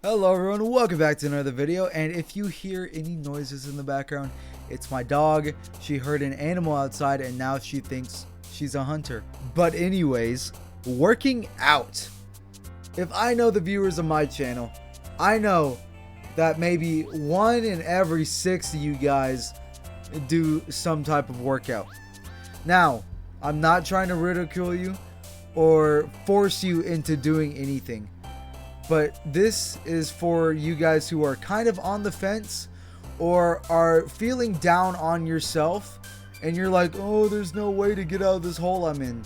Hello everyone, welcome back to another video. And if you hear any noises in the background, it's my dog. She heard an animal outside and now she thinks she's a hunter. But anyways, working out. If I know the viewers of my channel, I know that maybe 1 in every 6 of you guys do some type of workout. Now, I'm not trying to ridicule you or force you into doing anything. But this is for you guys who are kind of on the fence or are feeling down on yourself and you're like, oh, there's no way to get out of this hole I'm in.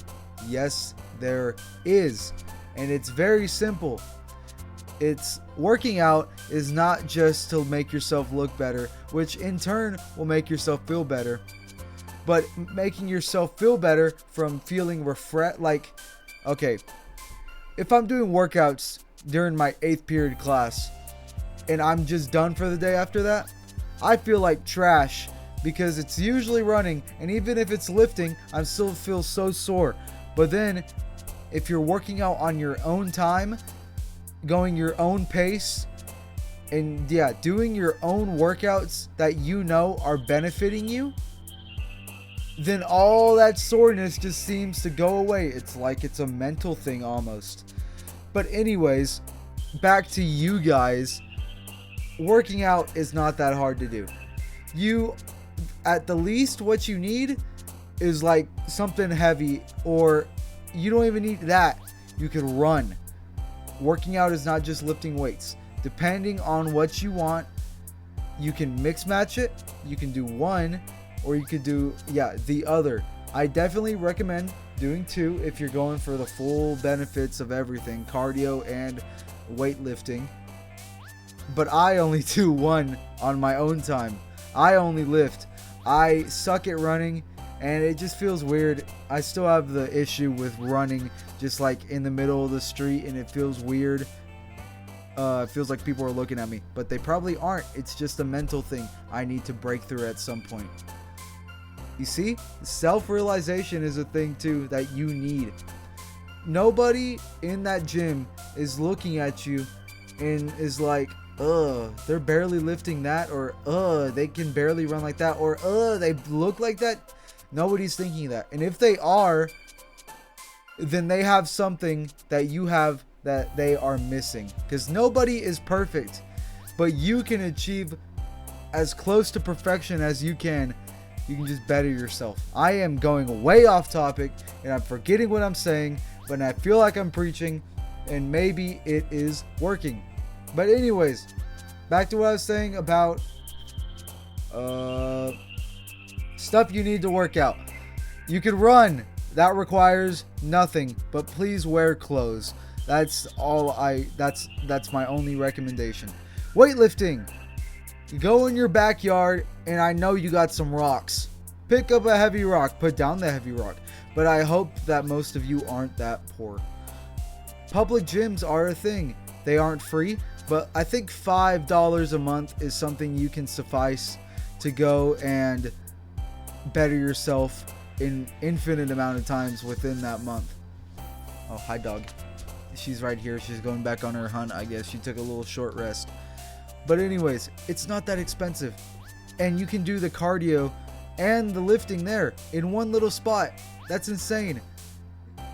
Yes, there is. And it's very simple. It's working out is not just to make yourself look better, which in turn will make yourself feel better, but making yourself feel better from feeling refreshed. Like, okay, if I'm doing workouts during my 8th period class and I'm just done for the day after that, I feel like trash because it's usually running, and even if it's lifting, I still feel so sore. But then if you're working out on your own time, going your own pace, and doing your own workouts that you know are benefiting you, then all that soreness just seems to go away. It's like it's a mental thing almost. But anyways, back to you guys. Working out is not that hard to do. You, at the least, what you need is like something heavy, or you don't even need that. You could run. Working out is not just lifting weights. Depending on what you want, you can mix match it. You can do one, or you could do, the other. I definitely recommend doing 2 if you're going for the full benefits of everything, cardio and weightlifting. But I only do 1 on my own time. I only lift. I suck at running and it just feels weird. I still have the issue with running just like in the middle of the street, and it feels weird. It feels like people are looking at me, but they probably aren't. It's just a mental thing I need to break through at some point. You see, self-realization is a thing too that you need. Nobody in that gym is looking at you and is like, they're barely lifting that, or they can barely run like that, or they look like that. Nobody's thinking that. And if they are, then they have something that you have that they are missing. Because nobody is perfect, but you can achieve as close to perfection as you can. You can just better yourself. I am going way off topic and I'm forgetting what I'm saying, but I feel like I'm preaching, and maybe it is working. But anyways, back to what I was saying about stuff you need to work out. You can run. That requires nothing, but please wear clothes. That's my only recommendation. Weightlifting. Go in your backyard, and I know you got some rocks. Pick up a heavy rock, put down the heavy rock. But I hope that most of you aren't that poor. Public gyms are a thing. They aren't free, but I think $5 a month is something you can suffice to go and better yourself in infinite amount of times within that month. Oh, hi dog. She's right here. She's going back on her hunt, I guess. She took a little short rest. But anyways, it's not that expensive, and you can do the cardio and the lifting there in one little spot. That's insane.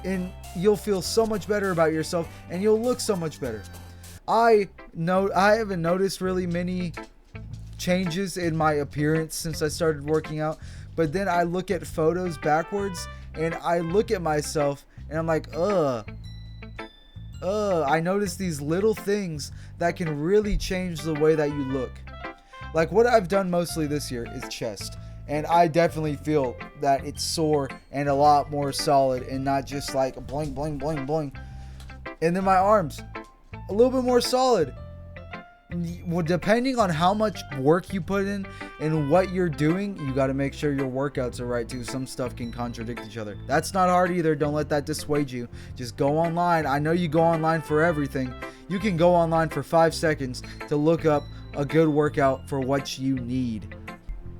And you'll feel so much better about yourself, and you'll look so much better. I haven't noticed really many changes in my appearance since I started working out, but then I look at photos backwards and I look at myself and I'm like, I notice these little things that can really change the way that you look. Like what I've done mostly this year is chest, and I definitely feel that it's sore and a lot more solid and not just like bling bling bling bling. And then my arms, a little bit more solid. Well, depending on how much work you put in and what you're doing, you got to make sure your workouts are right too. Some stuff can contradict each other. That's not hard either. Don't let that dissuade you. Just go online. I know you go online for everything. You can go online for 5 seconds to look up a good workout for what you need.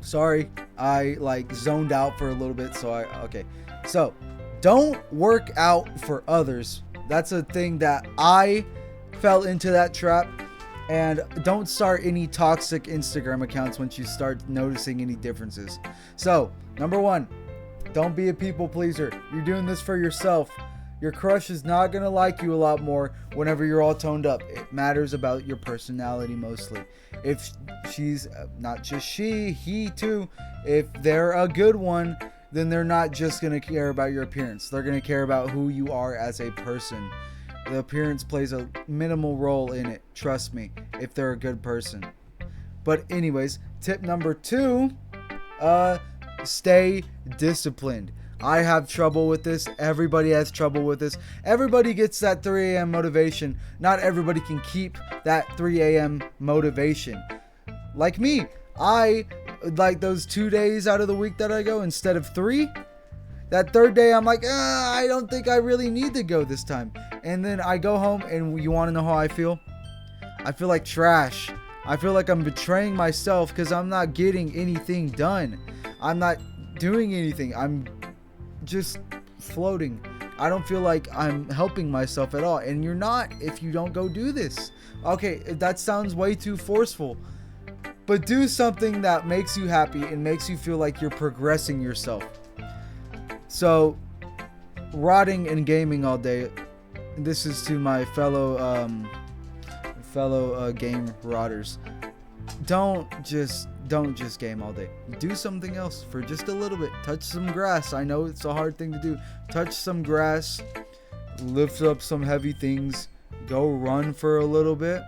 Sorry, I zoned out for a little bit. So don't work out for others. That's a thing that I fell into that trap. And don't start any toxic Instagram accounts once you start noticing any differences. So, number 1, don't be a people pleaser. You're doing this for yourself. Your crush is not going to like you a lot more whenever you're all toned up. It matters about your personality mostly. If she's, not just she, he too, if they're a good one, then they're not just going to care about your appearance. They're going to care about who you are as a person. The appearance plays a minimal role in it, trust me, if they're a good person. But anyways, tip number 2, stay disciplined. I have trouble with this. Everybody has trouble with this. Everybody gets that 3 a.m. motivation. Not everybody can keep that 3 a.m. motivation. Like me, I like those 2 days out of the week that I go instead of 3. That 3rd day, I'm like, I don't think I really need to go this time. And then I go home, and you want to know how I feel? I feel like trash. I feel like I'm betraying myself because I'm not getting anything done. I'm not doing anything. I'm just floating. I don't feel like I'm helping myself at all. And you're not if you don't go do this. Okay, that sounds way too forceful. But do something that makes you happy and makes you feel like you're progressing yourself. So, rotting and gaming all day. This is to my fellow game rotters. Don't just game all day. Do something else for just a little bit. Touch some grass. I know it's a hard thing to do. Touch some grass. Lift up some heavy things. Go run for a little bit.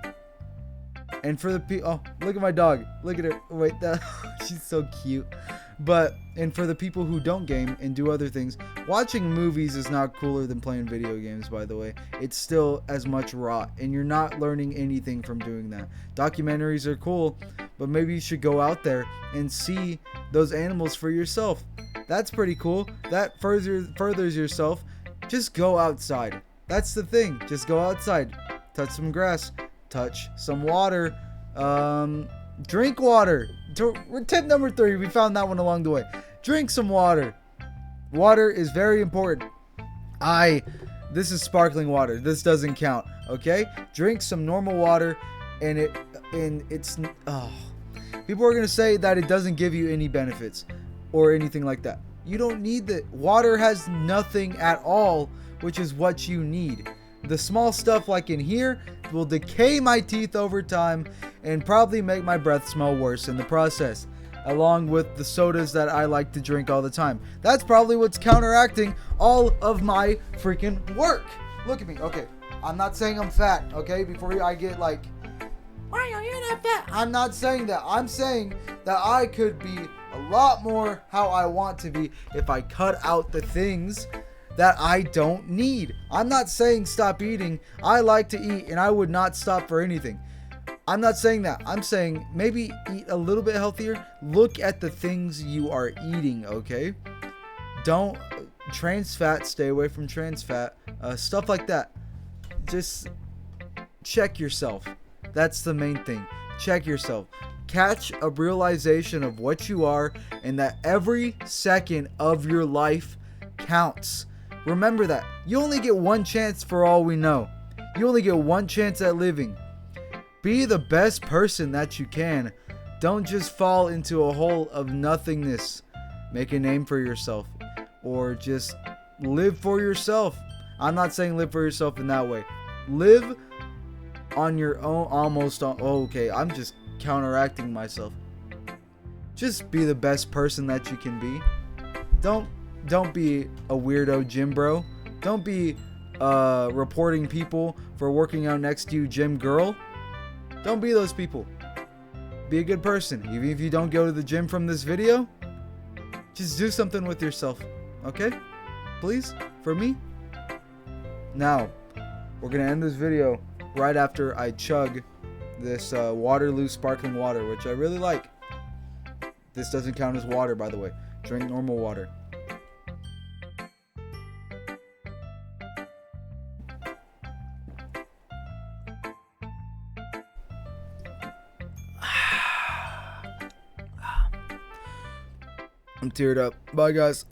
And for the people, oh, look at my dog. Look at her. Wait, she's so cute. And for the people who don't game and do other things, watching movies is not cooler than playing video games, by the way. It's still as much rot, and you're not learning anything from doing that. Documentaries are cool, but maybe you should go out there and see those animals for yourself. That's pretty cool. That furthers yourself. Just go outside. That's the thing. Just go outside. Touch some grass. Touch some water. Drink water. Tip number 3. We found that one along the way. Drink some water. Water is very important. This is sparkling water. This doesn't count. Okay? Drink some normal water, and it's people are gonna say that it doesn't give you any benefits or anything like that. You don't need that. Water has nothing at all, which is what you need. The small stuff like in here will decay my teeth over time and probably make my breath smell worse in the process, along with the sodas that I like to drink all the time. That's probably what's counteracting all of my freaking work. Look at me. Okay, I'm not saying I'm fat, okay? Before I get like, why are you not fat? I'm not saying that. I'm saying that I could be a lot more how I want to be if I cut out the things that I don't need. I'm not saying stop eating. I like to eat and I would not stop for anything. I'm not saying that. I'm saying maybe eat a little bit healthier. Look at the things you are eating, okay? Don't trans fat, stay away from trans fat. Stuff like that. Just check yourself. That's the main thing. Check yourself. Catch a realization of what you are and that every second of your life counts. Remember that. You only get one chance for all we know. You only get one chance at living. Be the best person that you can. Don't just fall into a hole of nothingness. Make a name for yourself. Or just live for yourself. I'm not saying live for yourself in that way. Live on your own, okay, I'm just counteracting myself. Just be the best person that you can be. Don't be a weirdo gym bro. Don't be reporting people for working out next to you gym girl. Don't be those people. Be a good person. Even if you don't go to the gym from this video, just do something with yourself. Okay? Please? For me? Now, we're going to end this video right after I chug this Waterloo sparkling water, which I really like. This doesn't count as water, by the way. Drink normal water. I'm teared up. Bye, guys.